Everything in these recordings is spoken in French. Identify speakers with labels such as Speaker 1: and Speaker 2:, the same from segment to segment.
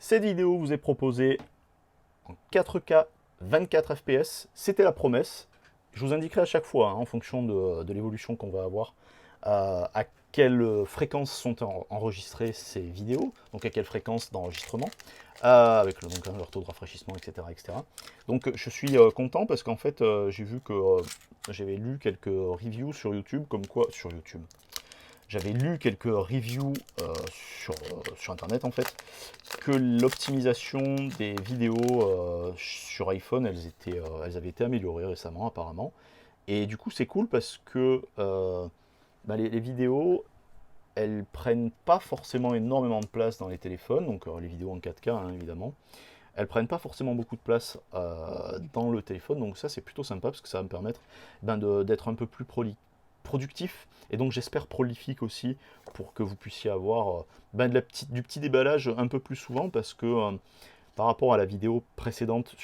Speaker 1: Cette vidéo vous est proposée en 4K 24 fps, c'était la promesse. Je vous indiquerai à chaque fois, hein, en fonction de l'évolution qu'on va avoir, à quelle fréquence sont enregistrées ces vidéos, donc à quelle fréquence d'enregistrement, avec donc, leur taux de rafraîchissement, etc. etc. Donc je suis content parce qu'en fait j'ai vu que j'avais lu quelques reviews sur YouTube, comme quoi, sur YouTube, j'avais lu quelques reviews sur Internet en fait, que l'optimisation des vidéos sur iPhone, elles avaient été améliorées récemment apparemment. Et du coup c'est cool parce que les vidéos, elles prennent pas forcément énormément de place dans les téléphones, donc les vidéos en 4K hein, évidemment. Elles prennent pas forcément beaucoup de place dans le téléphone, donc ça c'est plutôt sympa parce que ça va me permettre d'être un peu plus productif et donc j'espère prolifique aussi pour que vous puissiez avoir du petit déballage un peu plus souvent parce que par rapport à la vidéo précédente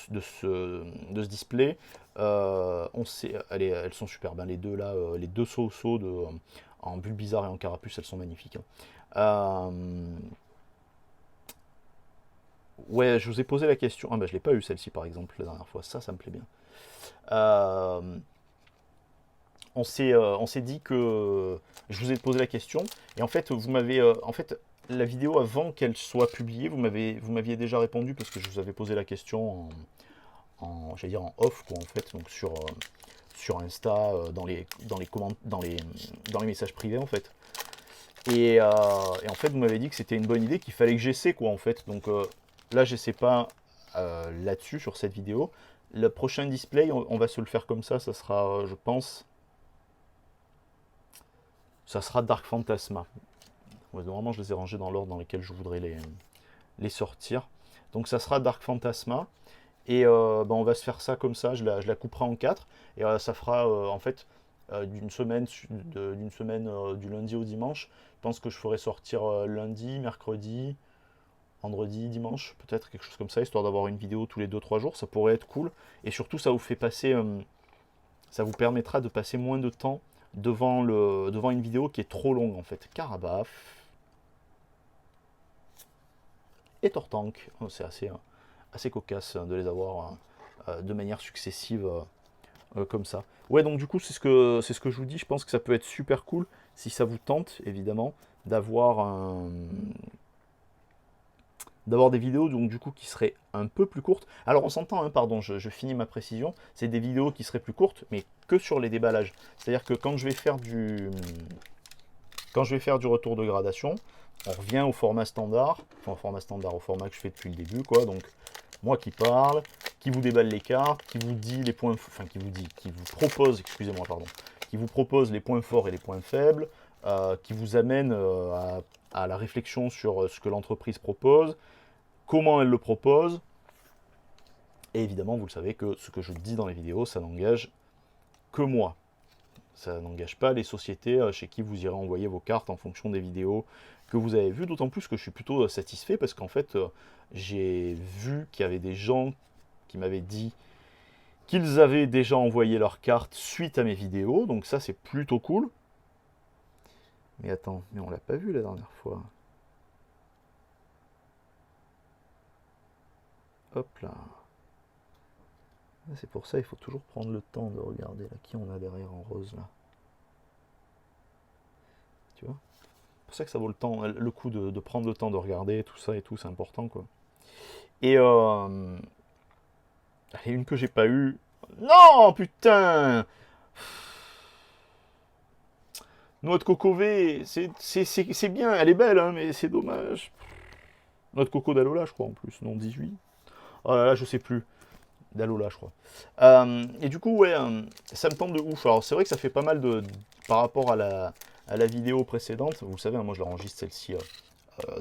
Speaker 1: de ce display, on sait, elles sont super bien les deux là, les deux sauts en bulle bizarre et en carapuce, elles sont magnifiques. Hein. Ouais, je vous ai posé la question. Ah bah je l'ai pas eu celle-ci par exemple la dernière fois. Ça me plaît bien. Euh, on s'est dit que je vous ai posé la question et en fait vous m'avez en fait la vidéo avant qu'elle soit publiée vous m'aviez déjà répondu parce que je vous avais posé la question j'allais dire en off quoi en fait donc sur Insta dans les commandes dans les messages privés en fait et en fait vous m'avez dit que c'était une bonne idée qu'il fallait que j'essaie quoi en fait donc là j'essaie pas là-dessus sur cette vidéo. Le prochain display on va se le faire comme ça sera je pense ça sera Dark Phantasma. Ouais, normalement, je les ai rangés dans l'ordre dans lequel je voudrais les sortir. Donc, ça sera Dark Phantasma. Et on va se faire ça comme ça. Je la couperai en 4. Et ça fera en fait d'une semaine, du lundi au dimanche. Je pense que je ferai sortir lundi, mercredi, vendredi, dimanche. Peut-être quelque chose comme ça, histoire d'avoir une vidéo tous les 2-3 jours. Ça pourrait être cool. Et surtout, ça vous fait passer. Ça vous permettra de passer moins de temps devant une vidéo qui est trop longue en fait. Carabaf et Tortank, c'est assez cocasse de les avoir de manière successive comme ça. Ouais, donc du coup, c'est ce que je vous dis. Je pense que ça peut être super cool si ça vous tente, évidemment, d'avoir des vidéos donc du coup qui seraient un peu plus courtes. Alors on s'entend, hein, pardon, je finis ma précision. C'est des vidéos qui seraient plus courtes, mais que sur les déballages. C'est-à-dire que quand je vais faire du retour de gradation, on revient au format standard, enfin au format standard, au format que je fais depuis le début, quoi. Donc moi qui parle, qui vous déballe les cartes, qui vous dit les points, enfin qui vous propose, excusez-moi, pardon, qui vous propose les points forts et les points faibles, qui vous amène à la réflexion sur ce que l'entreprise propose, comment elle le propose. Et évidemment, vous le savez que ce que je dis dans les vidéos, ça n'engage que moi. Ça n'engage pas les sociétés chez qui vous irez envoyer vos cartes en fonction des vidéos que vous avez vues. D'autant plus que je suis plutôt satisfait parce qu'en fait, j'ai vu qu'il y avait des gens qui m'avaient dit qu'ils avaient déjà envoyé leurs cartes suite à mes vidéos. Donc ça, c'est plutôt cool. Mais attends, mais on l'a pas vu la dernière fois. Hop là. C'est pour ça, il faut toujours prendre le temps de regarder là, qui on a derrière en rose là. Tu vois? C'est pour ça que ça vaut le coup de prendre le temps de regarder tout ça et tout, c'est important quoi. Et une que j'ai pas eu. Non, putain! Noix de coco V, c'est bien, elle est belle, hein, mais c'est dommage. Noix de coco d'Alola, je crois en plus, non 18. Oh là là, je sais plus. D'Alola, je crois. Et du coup, ouais, ça me tente de ouf. Alors, c'est vrai que ça fait pas mal par rapport à la vidéo précédente. Vous le savez, hein, moi je l'enregistre celle-ci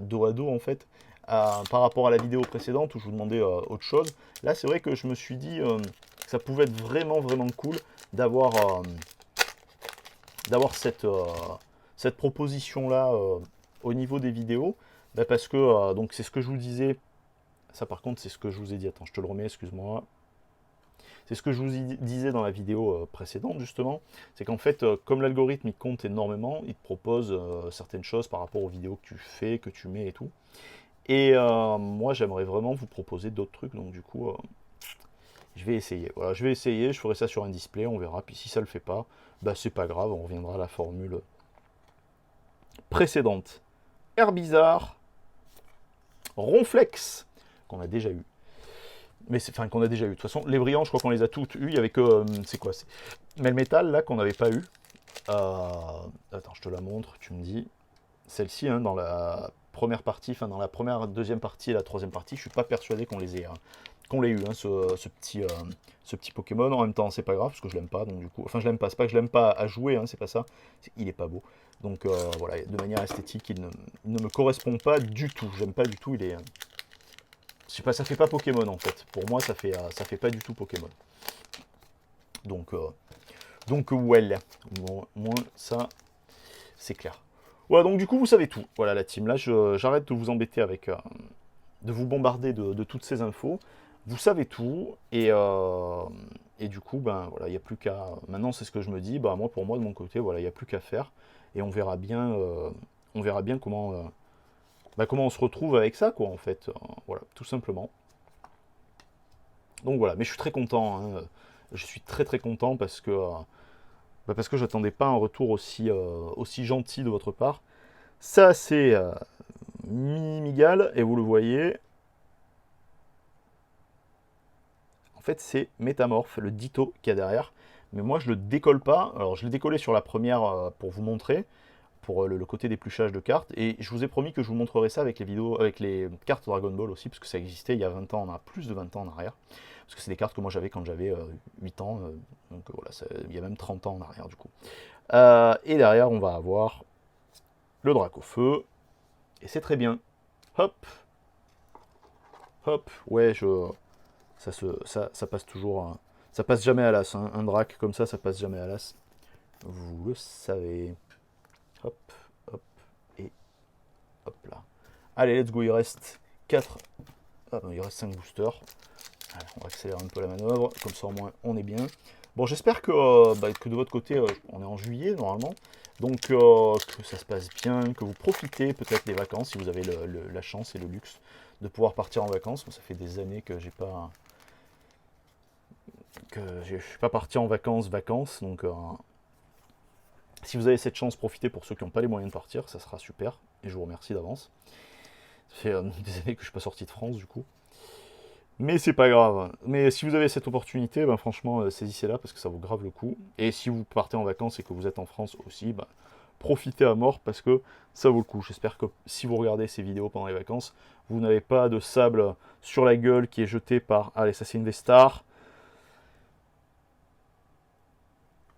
Speaker 1: dos à dos en fait. Par rapport à la vidéo précédente où je vous demandais autre chose. Là, c'est vrai que je me suis dit que ça pouvait être vraiment, vraiment cool d'avoir cette proposition-là au niveau des vidéos. Bah, parce que, donc, c'est ce que je vous disais. Ça, par contre, c'est ce que je vous ai dit. Attends, je te le remets, excuse-moi. C'est ce que je vous disais dans la vidéo précédente, justement. C'est qu'en fait, comme l'algorithme, il compte énormément, il te propose certaines choses par rapport aux vidéos que tu fais, que tu mets et tout. Et moi, j'aimerais vraiment vous proposer d'autres trucs. Donc du coup, je vais essayer. Voilà, je vais essayer. Je ferai ça sur un display. On verra. Puis si ça le fait pas, bah c'est pas grave. On reviendra à la formule précédente. Herbizarre, Ronflex, qu'on a déjà eu. Mais enfin, qu'on a déjà eu. De toute façon, les brillants, je crois qu'on les a toutes eues. Il y avait que. C'est quoi? Melmetal, là, qu'on n'avait pas eu. Attends, je te la montre. Tu me dis. Celle-ci, hein, dans la première partie, enfin, dans la première, deuxième partie et la troisième partie, je suis pas persuadé qu'on les ait. Qu'on l'ait eu, hein, ce petit Pokémon. En même temps, c'est pas grave, parce que je l'aime pas. Donc, du coup. Enfin, je l'aime pas. C'est pas que je l'aime pas à jouer, hein, c'est pas ça. Il est pas beau. Donc, voilà, de manière esthétique, il ne me correspond pas du tout. J'aime pas du tout. Il est. Je sais pas, ça fait pas Pokémon en fait. Pour moi, ça fait pas du tout Pokémon. Donc well. Bon, moins ça, c'est clair. Voilà, donc du coup, vous savez tout. Voilà la team. Là, j'arrête de vous embêter avec, de vous bombarder de toutes ces infos. Vous savez tout et du coup, ben voilà, il n'y a plus qu'à. Maintenant, c'est ce que je me dis. Bah moi, pour moi, de mon côté, voilà, il n'y a plus qu'à faire et on verra bien comment. Comment on se retrouve avec ça, quoi, en fait. Voilà, tout simplement. Donc voilà, mais je suis très content. Hein. Je suis très très content parce que j'attendais pas un retour aussi gentil de votre part. Ça, c'est Mimigal, et vous le voyez. En fait, c'est Métamorphe, le Ditto qu'il y a derrière. Mais moi, je le décolle pas. Alors, je l'ai décollé sur la première pour vous montrer. Pour le côté d'épluchage de cartes. Et je vous ai promis que je vous montrerai ça avec les vidéos, avec les cartes Dragon Ball aussi, parce que ça existait il y a 20 ans, on a plus de 20 ans en arrière. Parce que c'est des cartes que moi j'avais quand j'avais 8 ans, donc voilà, il y a même 30 ans en arrière du coup. Et derrière, on va avoir le Dracofeu, et c'est très bien. Hop, hop, ouais, ça passe toujours, ça passe jamais à l'as, hein. Un Drac comme ça passe jamais à l'as. Vous le savez. Hop, hop, et hop là. Allez, let's go, il reste 4. Ah, ben, il reste 5 boosters. Allez, on va accélérer un peu la manœuvre, comme ça au moins on est bien. Bon, j'espère que de votre côté, on est en juillet normalement, donc que ça se passe bien, que vous profitez peut-être des vacances si vous avez la chance et le luxe de pouvoir partir en vacances. Moi, ça fait des années que je suis pas parti en vacances, donc si vous avez cette chance, profitez pour ceux qui n'ont pas les moyens de partir, ça sera super, et je vous remercie d'avance. Ça fait des années que je suis pas sorti de France du coup. Mais c'est pas grave. Mais si vous avez cette opportunité, ben franchement, saisissez-la parce que ça vaut grave le coup. Et si vous partez en vacances et que vous êtes en France aussi, ben, profitez à mort parce que ça vaut le coup. J'espère que si vous regardez ces vidéos pendant les vacances, vous n'avez pas de sable sur la gueule qui est jeté par... Allez, ça c'est une Vestar.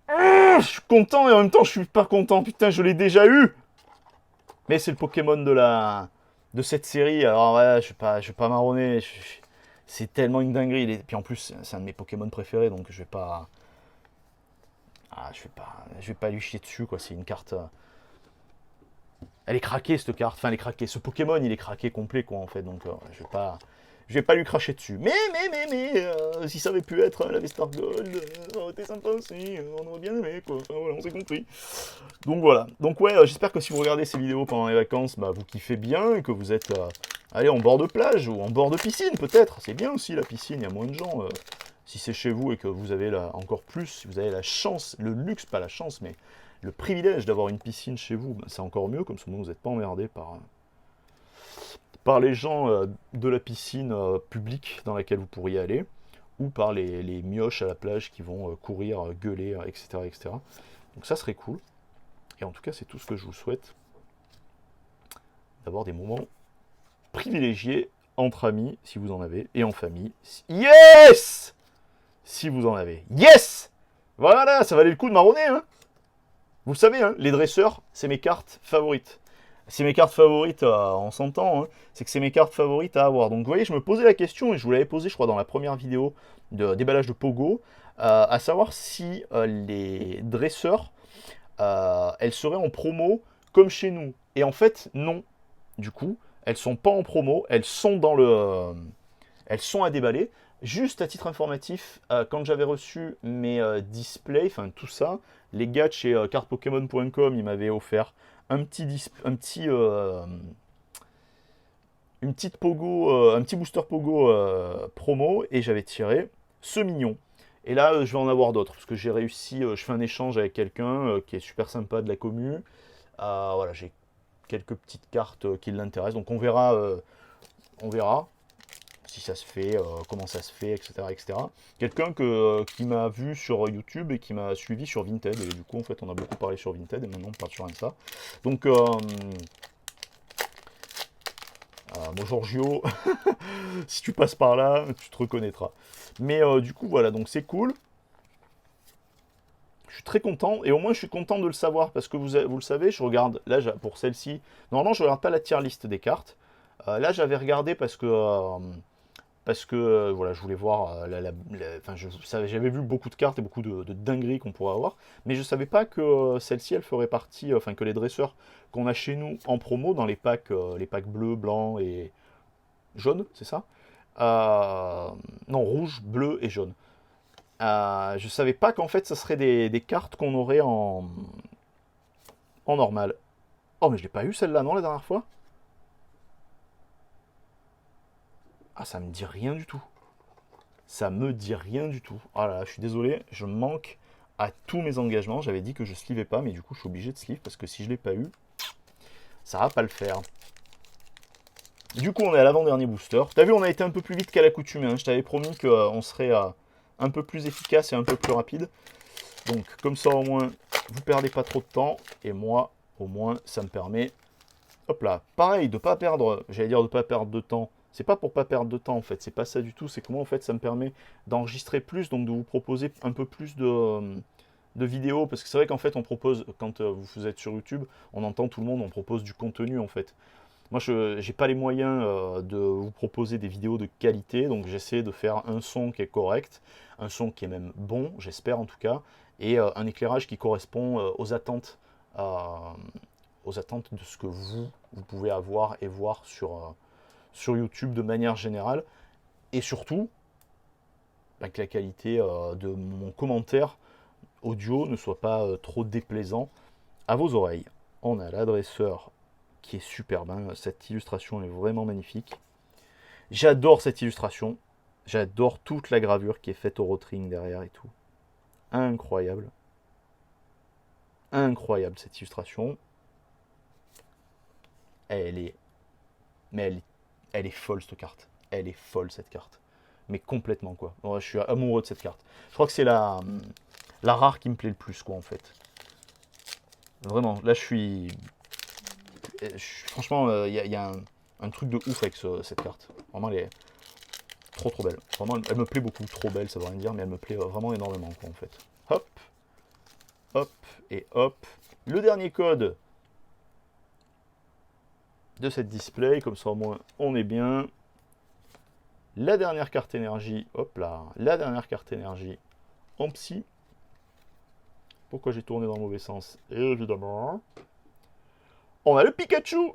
Speaker 1: Je suis content et en même temps je suis pas content. Putain, je l'ai déjà eu. Mais c'est le Pokémon de cette série. Alors ouais, je vais pas marronner. C'est tellement une dinguerie. Puis en plus, c'est un de mes Pokémon préférés, donc je vais pas. Ah, je vais pas lui chier dessus, quoi. C'est une carte. Elle est craquée, cette carte. Enfin, elle est craquée. Ce Pokémon, il est craqué complet, quoi, en fait. Donc, je vais pas lui cracher dessus. Mais, si ça avait pu être la Vestar Gold, ça aurait été sympa aussi. On aurait bien aimé, quoi. Enfin, voilà, on s'est compris. Donc, voilà. Donc, ouais, j'espère que si vous regardez ces vidéos pendant les vacances, bah, vous kiffez bien et que vous êtes, allez, en bord de plage ou en bord de piscine, peut-être. C'est bien aussi, la piscine. Il y a moins de gens. Si c'est chez vous et que vous avez encore plus, si vous avez la chance, le luxe, pas la chance, mais le privilège d'avoir une piscine chez vous, ben, c'est encore mieux, comme ça vous n'êtes pas emmerdé par les gens de la piscine publique dans laquelle vous pourriez aller, ou par les mioches à la plage qui vont courir, gueuler, etc., etc. Donc ça serait cool. Et en tout cas, c'est tout ce que je vous souhaite, d'avoir des moments privilégiés entre amis, si vous en avez, et en famille. Yes! Si vous en avez. Yes! Voilà, ça valait le coup de marronner, hein. Vous le savez, hein, les dresseurs, c'est mes cartes favorites. C'est mes cartes favorites, on s'entend, hein, c'est que c'est mes cartes favorites à avoir. Donc vous voyez, je me posais la question, et je vous l'avais posé, je crois, dans la première vidéo de déballage de Pogo, à savoir si les dresseurs, elles seraient en promo comme chez nous. Et en fait, non. Du coup, elles sont pas en promo, elles sont elles sont à déballer. Juste à titre informatif, quand j'avais reçu mes displays, enfin tout ça, les gars de chez cardpokémon.com, ils m'avaient offert un petit une petite pogo, un petit booster pogo promo, et j'avais tiré ce mignon. Et là, je vais en avoir d'autres, parce que j'ai réussi, je fais un échange avec quelqu'un qui est super sympa de la commu. Voilà, j'ai quelques petites cartes qui l'intéressent, donc on verra si ça se fait, comment ça se fait, etc. etc. Quelqu'un qui m'a vu sur YouTube et qui m'a suivi sur Vinted, et du coup, en fait, on a beaucoup parlé sur Vinted, et maintenant on parle sur Insta. Donc, bonjour Gio, si tu passes par là, tu te reconnaîtras. Mais du coup, voilà, donc c'est cool. Je suis très content, et au moins je suis content de le savoir, parce que vous le savez, je regarde, là, pour celle-ci, normalement je ne regarde pas la tier list des cartes. Là, j'avais regardé parce que voilà, je voulais voir, enfin, j'avais vu beaucoup de cartes et beaucoup de dingueries qu'on pourrait avoir, mais je ne savais pas que celle-ci, elle ferait partie, enfin que les dresseurs qu'on a chez nous en promo, dans les packs bleus, blancs et jaunes, c'est ça. Non, rouge, bleu et jaune. Je savais pas qu'en fait, ça serait des cartes qu'on aurait en normal. Oh, mais je l'ai pas eu celle-là, non, la dernière fois. Ah, ça me dit rien du tout. Ça me dit rien du tout. Ah là, je suis désolé, je manque à tous mes engagements. J'avais dit que je slivais pas, mais du coup, je suis obligé de sleeve parce que si je l'ai pas eu, ça va pas le faire. Du coup, on est à l'avant-dernier booster. T'as vu, on a été un peu plus vite qu'à l'accoutumée. Hein. Je t'avais promis qu'on serait un peu plus efficace et un peu plus rapide. Donc, comme ça, au moins, vous perdez pas trop de temps. Et moi, au moins, ça me permet, hop là, pareil, de pas perdre, j'allais dire de pas perdre de temps. C'est pas pour pas perdre de temps en fait, c'est pas ça du tout, c'est que moi en fait ça me permet d'enregistrer plus, donc de vous proposer un peu plus de vidéos, parce que c'est vrai qu'en fait on propose, quand vous êtes sur YouTube, on entend tout le monde, on propose du contenu en fait. Moi je n'ai pas les moyens de vous proposer des vidéos de qualité, donc j'essaie de faire un son qui est correct, un son qui est même bon, j'espère en tout cas, et un éclairage qui correspond aux attentes de ce que vous pouvez avoir et voir sur YouTube de manière générale. Et surtout, bah, que la qualité de mon commentaire audio ne soit pas trop déplaisant à vos oreilles. On a l'adresseur qui est superbe. Hein. Cette illustration est vraiment magnifique. J'adore cette illustration. J'adore toute la gravure qui est faite au rotring derrière et tout. Incroyable. Incroyable cette illustration. Elle est, mais elle est folle cette carte. Elle est folle cette carte. Mais complètement quoi. Ouais, je suis amoureux de cette carte. Je crois que c'est la rare qui me plaît le plus quoi en fait. Vraiment, là franchement, il y a un truc de ouf avec cette carte. Vraiment, elle est trop belle. Vraiment, elle me plaît beaucoup. Trop belle, ça veut rien dire, mais elle me plaît vraiment énormément quoi en fait. Hop, hop et hop. Le dernier code de cette display, comme ça au moins on est bien. La dernière carte énergie, hop là, la dernière carte énergie en psy. Pourquoi j'ai tourné dans le mauvais sens? Évidemment. On a le Pikachu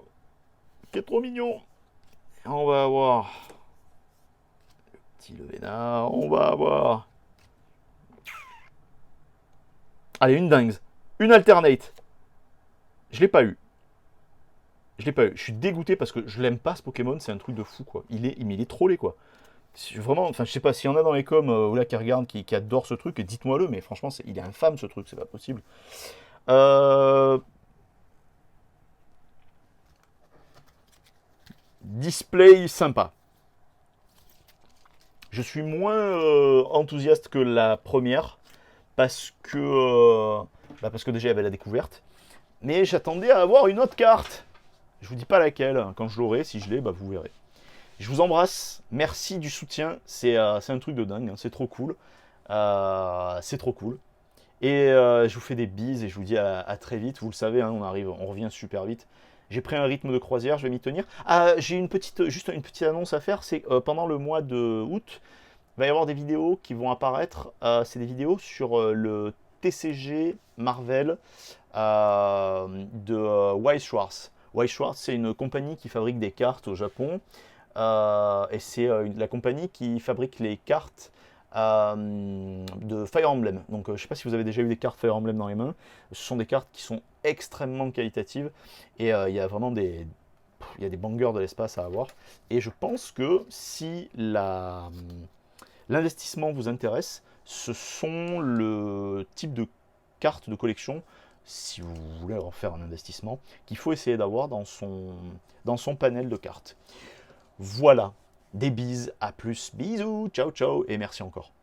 Speaker 1: qui est trop mignon. Et on va avoir le petit Levénard. On va avoir. Allez, une dingue. Une alternate. Je l'ai pas eu. Je l'ai pas eu. Je suis dégoûté parce que je l'aime pas ce Pokémon. C'est un truc de fou quoi. Il est trop laid quoi. Vraiment, enfin je sais pas s'il y en a dans les coms ou là qui regardent, qui adorent ce truc, dites-moi-le. Mais franchement, il est infâme ce truc. C'est pas possible. Display sympa. Je suis moins enthousiaste que la première parce que déjà il y avait la découverte. Mais j'attendais à avoir une autre carte. Je vous dis pas laquelle. Quand je l'aurai, si je l'ai, bah, vous verrez. Je vous embrasse. Merci du soutien. C'est un truc de dingue. Hein. C'est trop cool. C'est trop cool. Et je vous fais des bises et je vous dis à très vite. Vous le savez, hein, on revient super vite. J'ai pris un rythme de croisière, je vais m'y tenir. J'ai juste une petite annonce à faire, c'est pendant le mois de août, il va y avoir des vidéos qui vont apparaître. C'est des vidéos sur le TCG Marvel de Weiss Schwarz. Weiss Schwarz, c'est une compagnie qui fabrique des cartes au Japon. Et c'est la compagnie qui fabrique les cartes de Fire Emblem. Donc je ne sais pas si vous avez déjà eu des cartes Fire Emblem dans les mains. Ce sont des cartes qui sont extrêmement qualitatives. Et il y a vraiment il y a des bangers de l'espace à avoir. Et je pense que si l'investissement vous intéresse, ce sont le type de cartes de collection, si vous voulez en faire un investissement, qu'il faut essayer d'avoir dans son panel de cartes. Voilà, des bises, à plus, bisous, ciao ciao, et merci encore.